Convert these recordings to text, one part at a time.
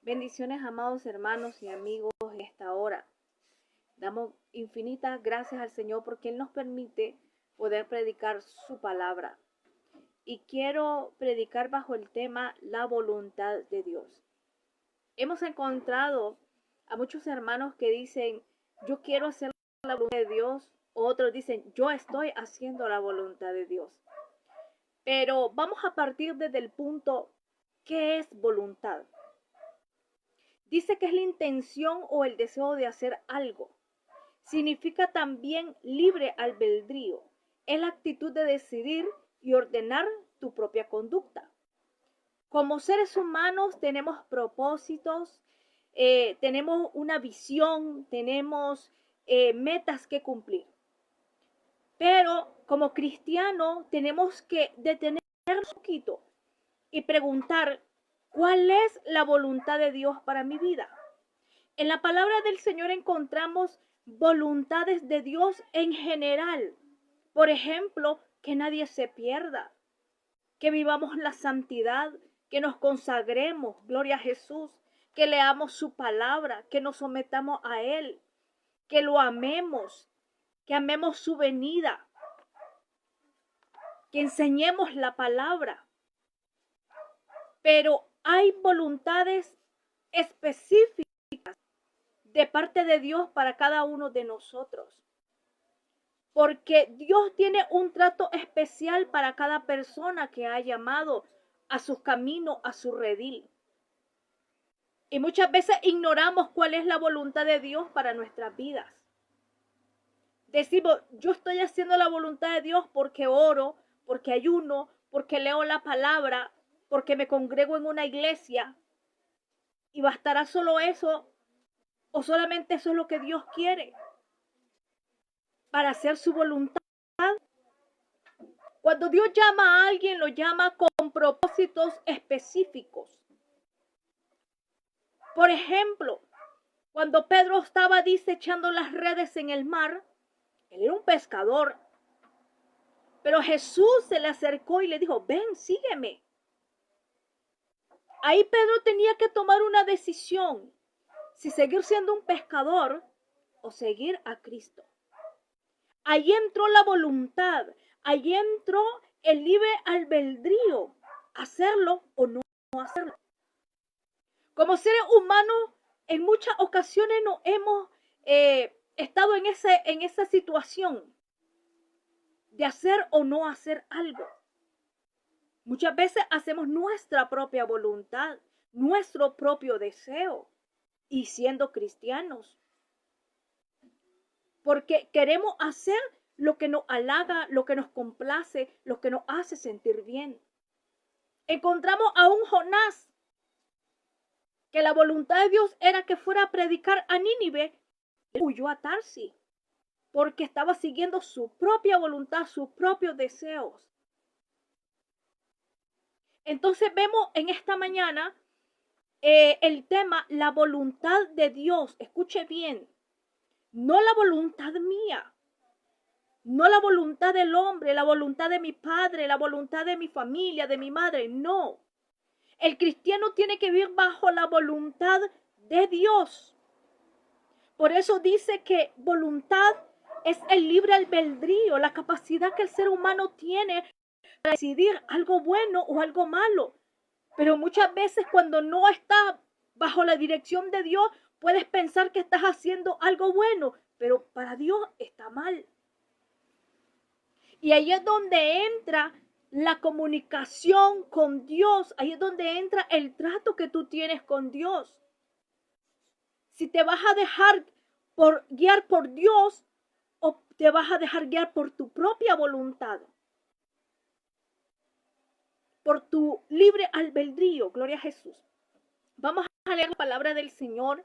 Bendiciones, amados hermanos y amigos, en esta hora. Damos infinitas gracias al Señor porque Él nos permite poder predicar su palabra. Y quiero predicar bajo el tema la voluntad de Dios. Hemos encontrado a muchos hermanos que dicen, yo quiero hacer la voluntad de Dios. Otros dicen, yo estoy haciendo la voluntad de Dios. Pero vamos a partir desde el punto, ¿qué es voluntad? Dice que es la intención o el deseo de hacer algo. Significa también libre albedrío. Es la actitud de decidir y ordenar tu propia conducta. Como seres humanos tenemos propósitos, tenemos una visión, tenemos metas que cumplir. Pero como cristianos tenemos que detener un poquito y preguntar, ¿cuál es la voluntad de Dios para mi vida? En la palabra del Señor encontramos voluntades de Dios en general. Por ejemplo, que nadie se pierda, que vivamos la santidad, que nos consagremos, gloria a Jesús, que leamos su palabra, que nos sometamos a Él, que lo amemos, que amemos su venida, que enseñemos la palabra. Pero hay voluntades específicas de parte de Dios para cada uno de nosotros. Porque Dios tiene un trato especial para cada persona que ha llamado a su camino, a su redil. Y muchas veces ignoramos cuál es la voluntad de Dios para nuestras vidas. Decimos, yo estoy haciendo la voluntad de Dios porque oro, porque ayuno, porque leo la palabra, porque me congrego en una iglesia. ¿Y bastará solo eso? ¿O solamente eso es lo que Dios quiere para hacer su voluntad? Cuando Dios llama a alguien, lo llama con propósitos específicos. Por ejemplo, cuando Pedro estaba echando las redes en el mar, él era un pescador. Pero Jesús se le acercó y le dijo, ven, sígueme. Ahí Pedro tenía que tomar una decisión, si seguir siendo un pescador o seguir a Cristo. Ahí entró la voluntad, ahí entró el libre albedrío, hacerlo o no hacerlo. Como seres humanos, en muchas ocasiones nos hemos estado en esa situación de hacer o no hacer algo. Muchas veces hacemos nuestra propia voluntad, nuestro propio deseo, y siendo cristianos. Porque queremos hacer lo que nos halaga, lo que nos complace, lo que nos hace sentir bien. Encontramos a un Jonás, que la voluntad de Dios era que fuera a predicar a Nínive, él huyó a Tarsis, porque estaba siguiendo su propia voluntad, sus propios deseos. Entonces vemos en esta mañana el tema, la voluntad de Dios. Escuche bien, no la voluntad mía, no la voluntad del hombre, la voluntad de mi padre, la voluntad de mi familia, de mi madre, no. El cristiano tiene que vivir bajo la voluntad de Dios. Por eso dice que voluntad es el libre albedrío, la capacidad que el ser humano tiene para decidir algo bueno o algo malo. Pero muchas veces cuando no está bajo la dirección de Dios, puedes pensar que estás haciendo algo bueno, pero para Dios está mal. Y ahí es donde entra la comunicación con Dios, ahí es donde entra el trato que tú tienes con Dios. Si te vas a dejar guiar por Dios o te vas a dejar guiar por tu propia voluntad, por tu libre albedrío, gloria a Jesús. Vamos a leer la palabra del Señor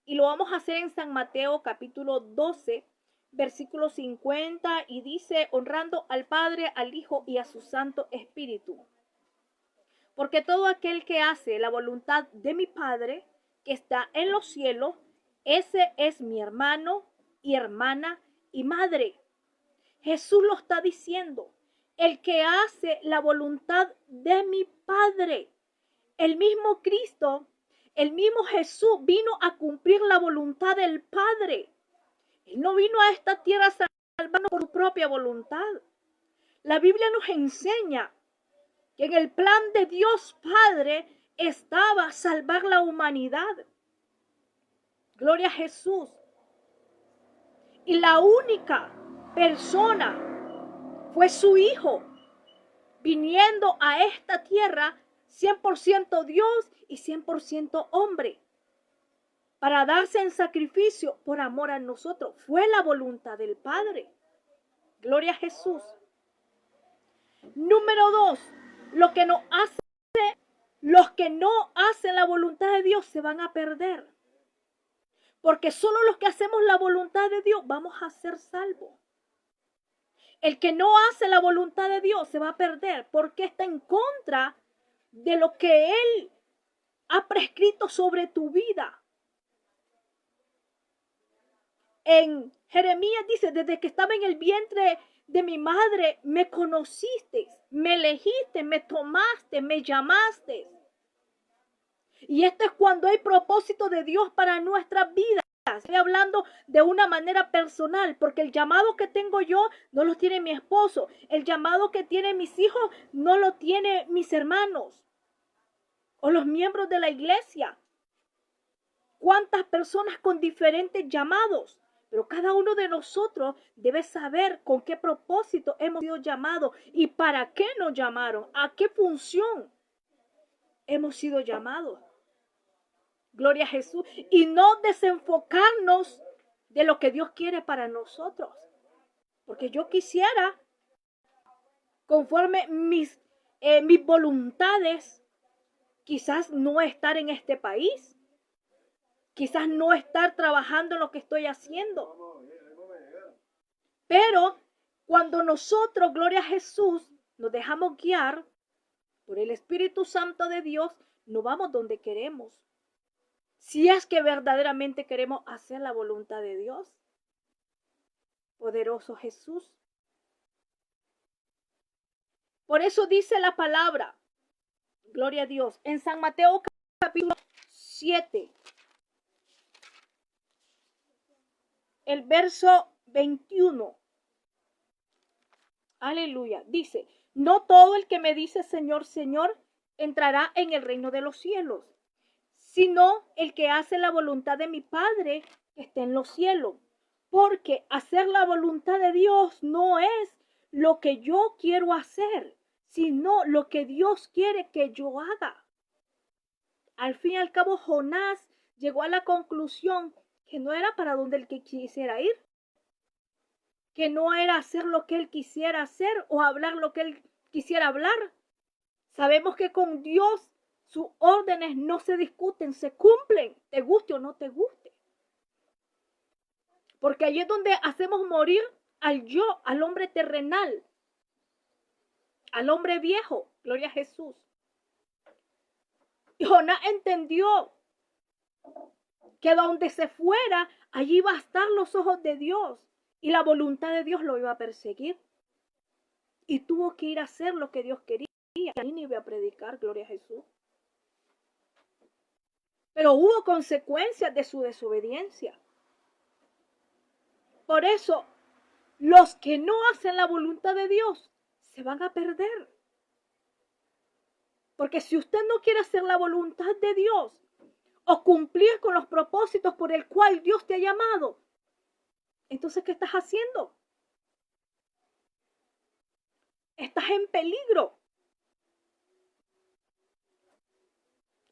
y lo vamos a hacer en San Mateo capítulo 12, versículo 50, y dice, honrando al Padre, al Hijo y a su Santo Espíritu. Porque todo aquel que hace la voluntad de mi Padre, que está en los cielos, ese es mi hermano y hermana y madre. Jesús lo está diciendo, el que hace la voluntad de mi Padre. El mismo Cristo El mismo Jesús vino a cumplir la voluntad del Padre. Él no vino a esta tierra a salvarnos por su propia voluntad. La Biblia nos enseña que en el plan de Dios Padre estaba salvar la humanidad. Gloria a Jesús. Y la única persona fue su Hijo, viniendo a esta tierra 100% Dios y 100% hombre, para darse en sacrificio por amor a nosotros. Fue la voluntad del Padre. Gloria a Jesús. Número 2, los que no hacen la voluntad de Dios se van a perder. Porque solo los que hacemos la voluntad de Dios vamos a ser salvos. El que no hace la voluntad de Dios se va a perder porque está en contra de lo que Él ha prescrito sobre tu vida. En Jeremías dice, desde que estaba en el vientre de mi madre, me conociste, me elegiste, me tomaste, me llamaste. Y esto es cuando hay propósito de Dios para nuestras vidas. Estoy hablando de una manera personal, porque el llamado que tengo yo no lo tiene mi esposo. El llamado que tienen mis hijos no lo tienen mis hermanos o los miembros de la iglesia. ¿Cuántas personas con diferentes llamados? Pero cada uno de nosotros debe saber con qué propósito hemos sido llamados y para qué nos llamaron, a qué función hemos sido llamados. Gloria a Jesús. Y no desenfocarnos de lo que Dios quiere para nosotros. Porque yo quisiera, conforme mis voluntades, quizás no estar en este país. Quizás no estar trabajando en lo que estoy haciendo. Pero cuando nosotros, gloria a Jesús, nos dejamos guiar por el Espíritu Santo de Dios, no vamos donde queremos. Si es que verdaderamente queremos hacer la voluntad de Dios. Poderoso Jesús. Por eso dice la palabra, gloria a Dios, en San Mateo capítulo 7. El verso 21. Aleluya. Dice, no todo el que me dice Señor, Señor, entrará en el reino de los cielos, sino el que hace la voluntad de mi Padre que está en los cielos. Porque hacer la voluntad de Dios no es lo que yo quiero hacer, sino lo que Dios quiere que yo haga. Al fin y al cabo, Jonás llegó a la conclusión que no era para donde él quisiera ir, que no era hacer lo que él quisiera hacer o hablar lo que él quisiera hablar. Sabemos que con Dios sus órdenes no se discuten, se cumplen, te guste o no te guste. Porque allí es donde hacemos morir al yo, al hombre terrenal, al hombre viejo, gloria a Jesús. Y Jonás entendió que donde se fuera, allí iba a estar los ojos de Dios y la voluntad de Dios lo iba a perseguir. Y tuvo que ir a hacer lo que Dios quería. Y a Nínive a predicar, gloria a Jesús. Pero hubo consecuencias de su desobediencia. Por eso, los que no hacen la voluntad de Dios se van a perder. Porque si usted no quiere hacer la voluntad de Dios o cumplir con los propósitos por el cual Dios te ha llamado, entonces, ¿qué estás haciendo? Estás en peligro.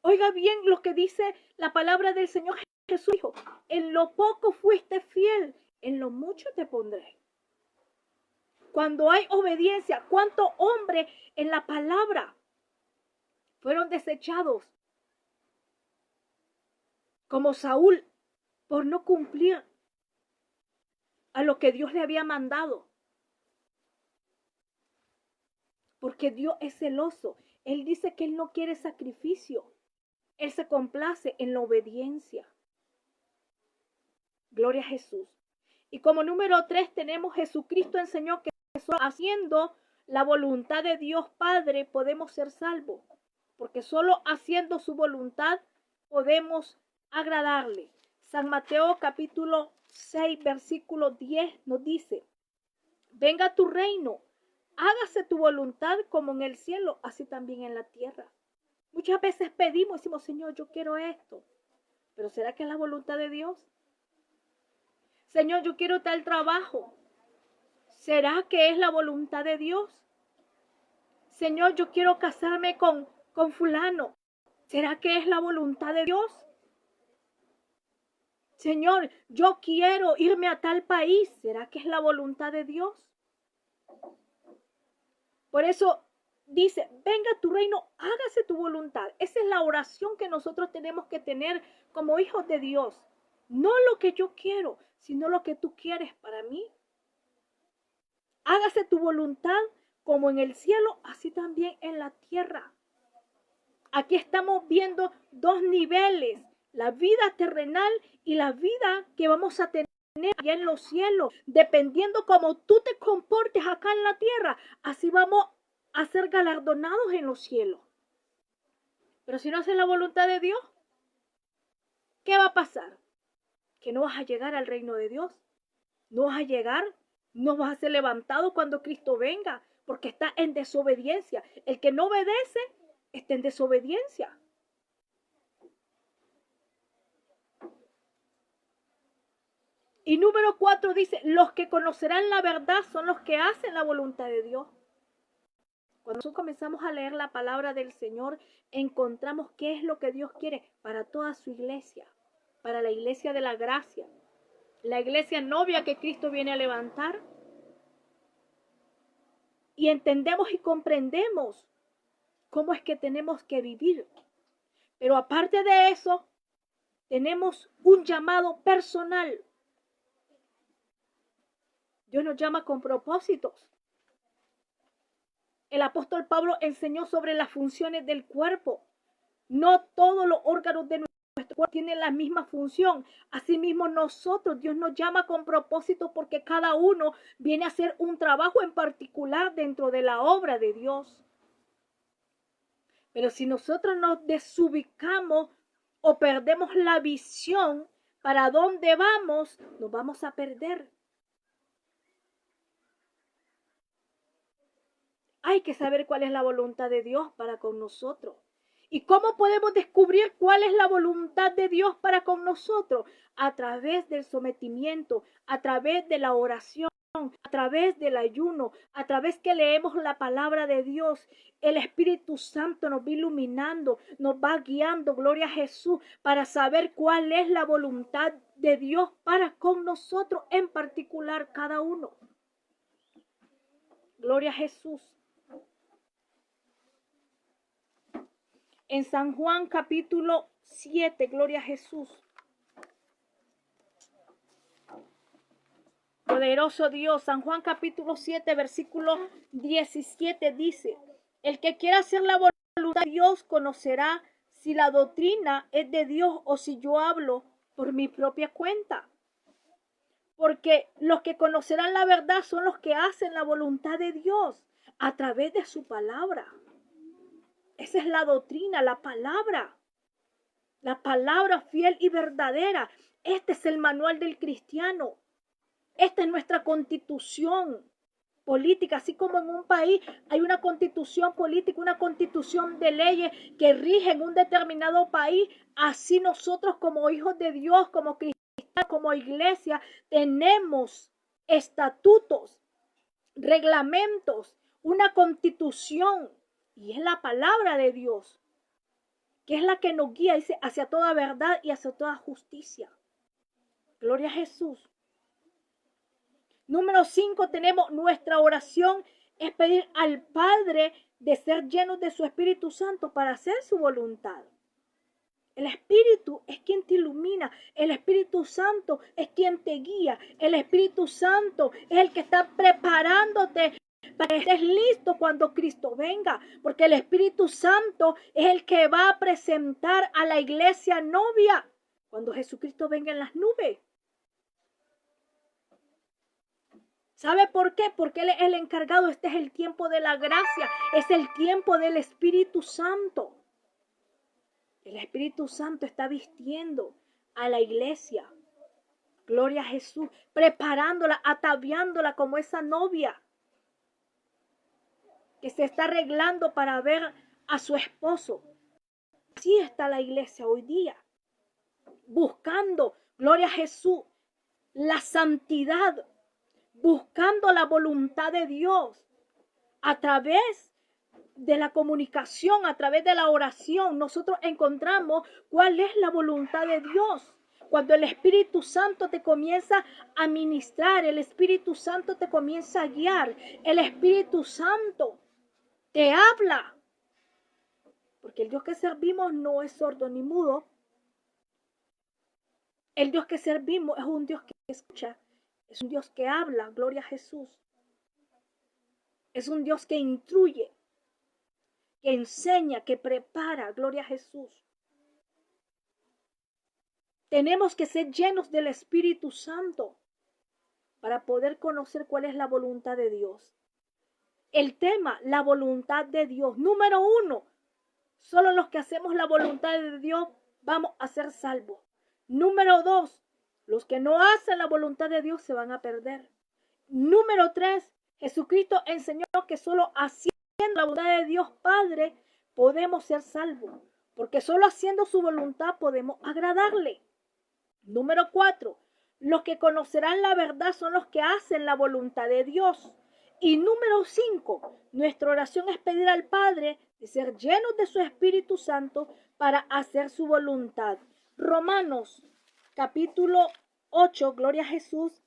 Oiga bien lo que dice la palabra del Señor Jesús. Dijo, en lo poco fuiste fiel, en lo mucho te pondré. Cuando hay obediencia, ¿cuántos hombres en la palabra fueron desechados? Como Saúl, por no cumplir a lo que Dios le había mandado. Porque Dios es celoso. Él dice que Él no quiere sacrificio. Él se complace en la obediencia. Gloria a Jesús. Y como número 3 tenemos Jesucristo enseñó que solo haciendo la voluntad de Dios Padre podemos ser salvos. Porque solo haciendo su voluntad podemos agradarle. San Mateo capítulo 6, versículo 10 nos dice, venga tu reino, hágase tu voluntad como en el cielo, así también en la tierra. Muchas veces pedimos, decimos, Señor, yo quiero esto, pero ¿será que es la voluntad de Dios? Señor, yo quiero tal trabajo. ¿Será que es la voluntad de Dios? Señor, yo quiero casarme con fulano. ¿Será que es la voluntad de Dios? Señor, yo quiero irme a tal país. ¿Será que es la voluntad de Dios? Por eso dice, venga tu reino, hágase tu voluntad. Esa es la oración que nosotros tenemos que tener como hijos de Dios. No lo que yo quiero, sino lo que tú quieres para mí. Hágase tu voluntad como en el cielo, así también en la tierra. Aquí estamos viendo dos niveles, la vida terrenal y la vida que vamos a tener allá en los cielos. Dependiendo cómo tú te comportes acá en la tierra, así vamos a ser galardonados en los cielos. Pero si no haces la voluntad de Dios, ¿qué va a pasar? Que no vas a llegar al reino de Dios. No vas a llegar, no vas a ser levantado cuando Cristo venga, porque está en desobediencia. El que no obedece está en desobediencia. Y número 4 dice, los que conocerán la verdad son los que hacen la voluntad de Dios. Cuando nosotros comenzamos a leer la palabra del Señor, encontramos qué es lo que Dios quiere para toda su iglesia, para la iglesia de la gracia, la iglesia novia que Cristo viene a levantar. Y entendemos y comprendemos cómo es que tenemos que vivir. Pero aparte de eso, tenemos un llamado personal. Dios nos llama con propósitos. El apóstol Pablo enseñó sobre las funciones del cuerpo. No todos los órganos de nuestro cuerpo tienen la misma función. Asimismo nosotros, Dios nos llama con propósitos porque cada uno viene a hacer un trabajo en particular dentro de la obra de Dios. Pero si nosotros nos desubicamos o perdemos la visión para dónde vamos, nos vamos a perder. Hay que saber cuál es la voluntad de Dios para con nosotros. ¿Y cómo podemos descubrir cuál es la voluntad de Dios para con nosotros? A través del sometimiento, a través de la oración, a través del ayuno, a través que leemos la palabra de Dios. El Espíritu Santo nos va iluminando, nos va guiando, gloria a Jesús, para saber cuál es la voluntad de Dios para con nosotros, en particular cada uno. Gloria a Jesús. En San Juan capítulo 7, gloria a Jesús. Poderoso Dios, San Juan capítulo 7, versículo 17 dice, el que quiera hacer la voluntad de Dios conocerá si la doctrina es de Dios o si yo hablo por mi propia cuenta. Porque los que conocerán la verdad son los que hacen la voluntad de Dios a través de su palabra. Esa es la doctrina, la palabra fiel y verdadera. Este es el manual del cristiano. Esta es nuestra constitución política, así como en un país hay una constitución política, una constitución de leyes que rigen un determinado país, así nosotros como hijos de Dios, como cristianos, como iglesia, tenemos estatutos, reglamentos, una constitución, y es la palabra de Dios, que es la que nos guía, dice, hacia toda verdad y hacia toda justicia. Gloria a Jesús. Número 5, tenemos nuestra oración, es pedir al Padre de ser llenos de su Espíritu Santo para hacer su voluntad. El Espíritu es quien te ilumina, el Espíritu Santo es quien te guía, el Espíritu Santo es el que está preparándote para que estés listo cuando Cristo venga, porque el Espíritu Santo es el que va a presentar a la iglesia novia cuando Jesucristo venga en las nubes. ¿Sabe por qué? Porque Él es el encargado. Este es el tiempo de la gracia. Es el tiempo del Espíritu Santo. El Espíritu Santo está vistiendo a la iglesia. Gloria a Jesús. Preparándola, ataviándola como esa novia que se está arreglando para ver a su esposo. Así está la iglesia hoy día. Buscando, gloria a Jesús, la santidad. Buscando la voluntad de Dios. A través de la comunicación, a través de la oración, nosotros encontramos cuál es la voluntad de Dios. Cuando el Espíritu Santo te comienza a ministrar, el Espíritu Santo te comienza a guiar, el Espíritu Santo te habla. Porque el Dios que servimos no es sordo ni mudo. El Dios que servimos es un Dios que escucha, es un Dios que habla, gloria a Jesús. Es un Dios que instruye, que enseña, que prepara, gloria a Jesús. Tenemos que ser llenos del Espíritu Santo para poder conocer cuál es la voluntad de Dios. El tema, la voluntad de Dios. Número 1, solo los que hacemos la voluntad de Dios vamos a ser salvos. Número 2, los que no hacen la voluntad de Dios se van a perder. Número 3, Jesucristo enseñó que solo haciendo la voluntad de Dios Padre podemos ser salvos, porque solo haciendo su voluntad podemos agradarle. Número 4, los que conocerán la verdad son los que hacen la voluntad de Dios. Y número 5, nuestra oración es pedir al Padre de ser llenos de su Espíritu Santo para hacer su voluntad. Romanos capítulo 8, gloria a Jesús,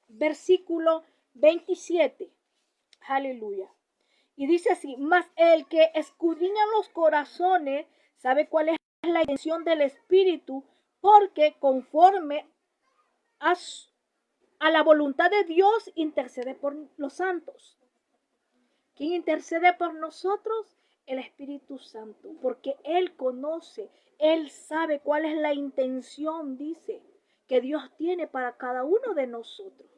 versículo 27. Aleluya. Y dice así: mas el que escudriña los corazones sabe cuál es la intención del Espíritu, porque conforme a la voluntad de Dios intercede por los santos. ¿Quién intercede por nosotros? El Espíritu Santo, porque Él conoce, Él sabe cuál es la intención, dice, que Dios tiene para cada uno de nosotros.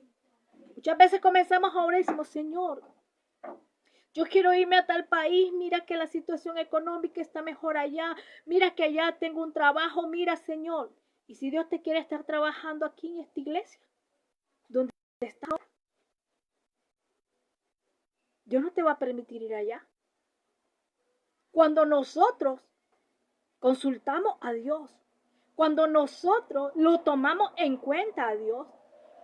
Muchas veces comenzamos a orar y decimos: Señor, yo quiero irme a tal país, mira que la situación económica está mejor allá, mira que allá tengo un trabajo, mira, Señor. Y si Dios te quiere estar trabajando aquí en esta iglesia, donde estás ahora, Dios no te va a permitir ir allá. Cuando nosotros consultamos a Dios, cuando nosotros lo tomamos en cuenta a Dios,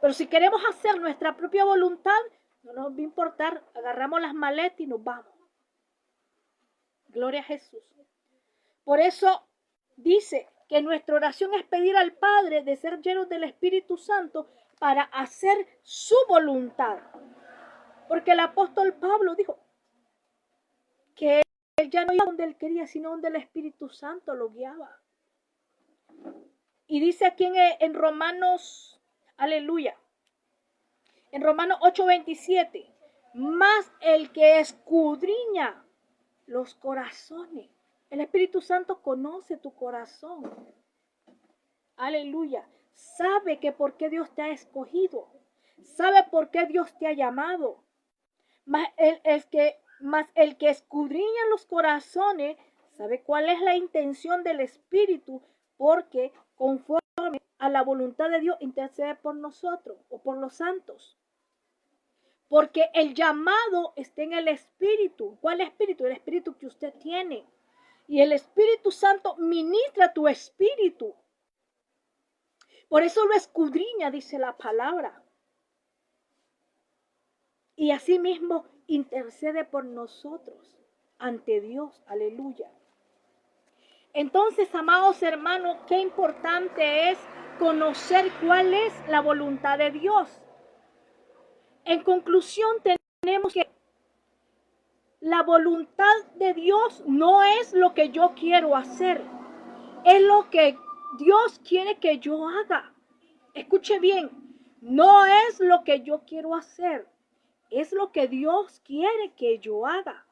pero si queremos hacer nuestra propia voluntad, no nos va a importar, agarramos las maletas y nos vamos. Gloria a Jesús. Por eso dice que nuestra oración es pedir al Padre de ser llenos del Espíritu Santo para hacer su voluntad. Porque el apóstol Pablo dijo que él ya no iba donde él quería, sino donde el Espíritu Santo lo guiaba. Y dice aquí en Romanos, aleluya, en Romanos 8:27, más el que escudriña los corazones. El Espíritu Santo conoce tu corazón. Aleluya. Sabe que por qué Dios te ha escogido. Sabe por qué Dios te ha llamado. Más el que escudriña los corazones sabe cuál es la intención del Espíritu, porque conforme a la voluntad de Dios intercede por nosotros o por los santos. Porque el llamado está en el Espíritu. ¿Cuál Espíritu? El Espíritu que usted tiene. Y el Espíritu Santo ministra tu espíritu. Por eso lo escudriña, dice la palabra. Y asimismo intercede por nosotros ante Dios. Aleluya. Entonces, amados hermanos, qué importante es conocer cuál es la voluntad de Dios. En conclusión, tenemos que la voluntad de Dios no es lo que yo quiero hacer, es lo que Dios quiere que yo haga. Escuche bien, no es lo que yo quiero hacer, es lo que Dios quiere que yo haga.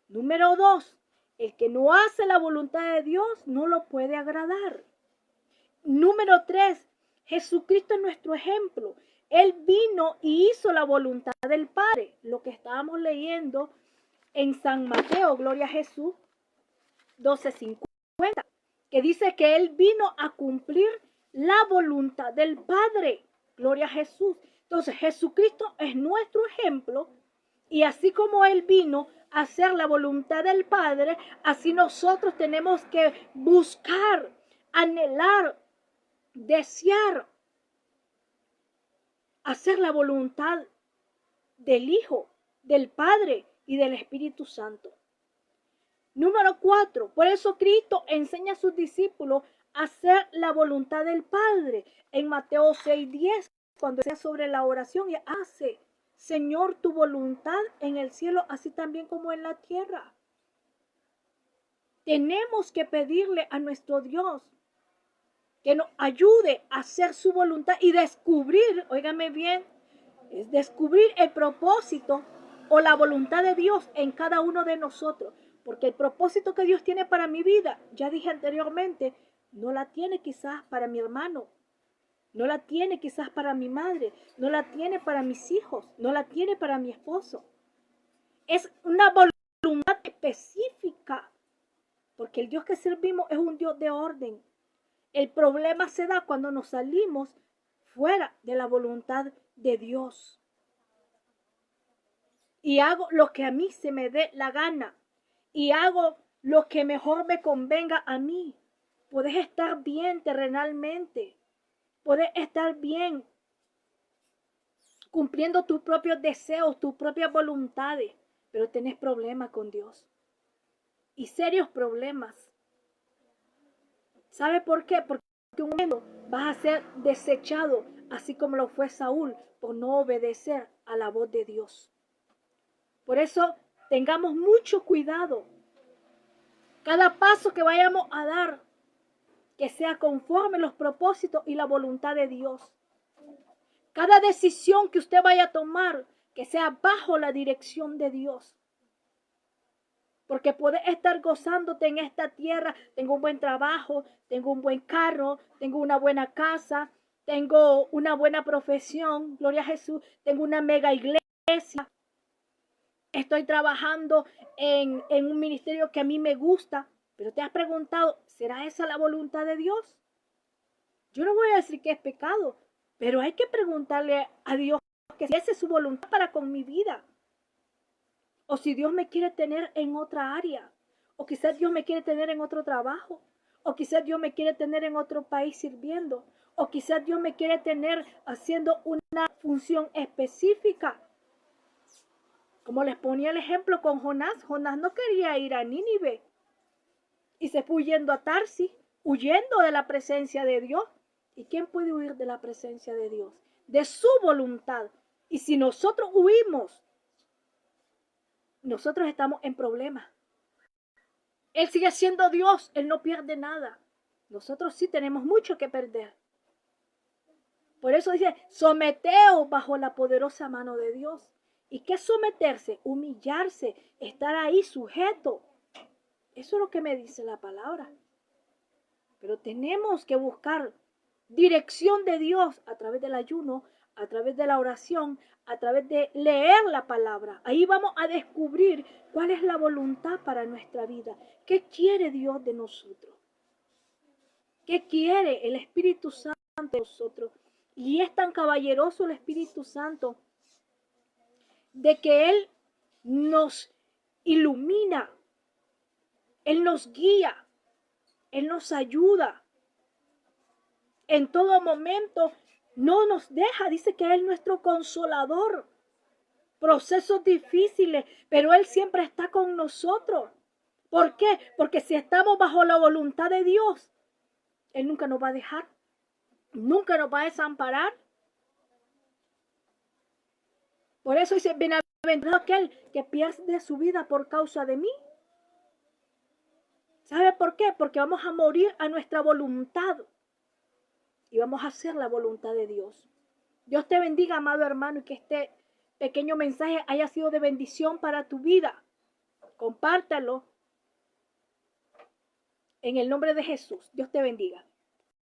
Número 2, el que no hace la voluntad de Dios no lo puede agradar. Número 3, Jesucristo es nuestro ejemplo. Él vino y hizo la voluntad del Padre, lo que estábamos leyendo en San Mateo, gloria a Jesús, 12:50, que dice que Él vino a cumplir la voluntad del Padre. Gloria a Jesús. Entonces Jesucristo es nuestro ejemplo, y así como Él vino a hacer la voluntad del Padre, así nosotros tenemos que buscar, anhelar, desear hacer la voluntad del Hijo, del Padre y del Espíritu Santo. Número 4, por eso Cristo enseña a sus discípulos a hacer la voluntad del Padre. En Mateo 6:10, cuando sea sobre la oración, y hace, Señor, tu voluntad en el cielo, así también como en la tierra. Tenemos que pedirle a nuestro Dios que nos ayude a hacer su voluntad y descubrir, óigame bien, es descubrir el propósito o la voluntad de Dios en cada uno de nosotros. Porque el propósito que Dios tiene para mi vida, ya dije anteriormente, no la tiene quizás para mi hermano, no la tiene quizás para mi madre, no la tiene para mis hijos, no la tiene para mi esposo. Es una voluntad específica, porque el Dios que servimos es un Dios de orden. El problema se da cuando nos salimos fuera de la voluntad de Dios. Y hago lo que a mí se me dé la gana. Y hago lo que mejor me convenga a mí. Puedes estar bien terrenalmente. Puedes estar bien cumpliendo tus propios deseos, tus propias voluntades. Pero tenés problemas con Dios. Y serios problemas. ¿Sabe por qué? Porque un momento vas a ser desechado, así como lo fue Saúl, por no obedecer a la voz de Dios. Por eso tengamos mucho cuidado. Cada paso que vayamos a dar, que sea conforme los propósitos y la voluntad de Dios. Cada decisión que usted vaya a tomar, que sea bajo la dirección de Dios. Porque puedes estar gozándote en esta tierra. Tengo un buen trabajo, tengo un buen carro, tengo una buena casa, tengo una buena profesión, gloria a Jesús, tengo una mega iglesia. Estoy trabajando en un ministerio que a mí me gusta, pero te has preguntado, ¿será esa la voluntad de Dios? Yo no voy a decir que es pecado, pero hay que preguntarle a Dios que si esa es su voluntad para con mi vida. O si Dios me quiere tener en otra área, o quizás Dios me quiere tener en otro trabajo, o quizás Dios me quiere tener en otro país sirviendo, o quizás Dios me quiere tener haciendo una función específica. Como les ponía el ejemplo con Jonás, Jonás no quería ir a Nínive y se fue huyendo a Tarsis, huyendo de la presencia de Dios. ¿Y quién puede huir de la presencia de Dios? De su voluntad. Y si nosotros huimos, nosotros estamos en problemas. Él sigue siendo Dios, Él no pierde nada. Nosotros sí tenemos mucho que perder. Por eso dice, someteos bajo la poderosa mano de Dios. ¿Y qué es someterse? Humillarse, estar ahí sujeto. Eso es lo que me dice la palabra. Pero tenemos que buscar dirección de Dios a través del ayuno, a través de la oración, a través de leer la palabra. Ahí vamos a descubrir cuál es la voluntad para nuestra vida. ¿Qué quiere Dios de nosotros? ¿Qué quiere el Espíritu Santo de nosotros? Y es tan caballeroso el Espíritu Santo de que Él nos ilumina, Él nos guía, Él nos ayuda. En todo momento no nos deja, dice que Él es nuestro consolador. Procesos difíciles, pero Él siempre está con nosotros. ¿Por qué? Porque si estamos bajo la voluntad de Dios, Él nunca nos va a dejar, nunca nos va a desamparar. Por eso dice, bienaventurado aquel que pierde su vida por causa de mí. ¿Sabe por qué? Porque vamos a morir a nuestra voluntad y vamos a hacer la voluntad de Dios. Dios te bendiga, amado hermano, y que este pequeño mensaje haya sido de bendición para tu vida. Compártalo en el nombre de Jesús. Dios te bendiga.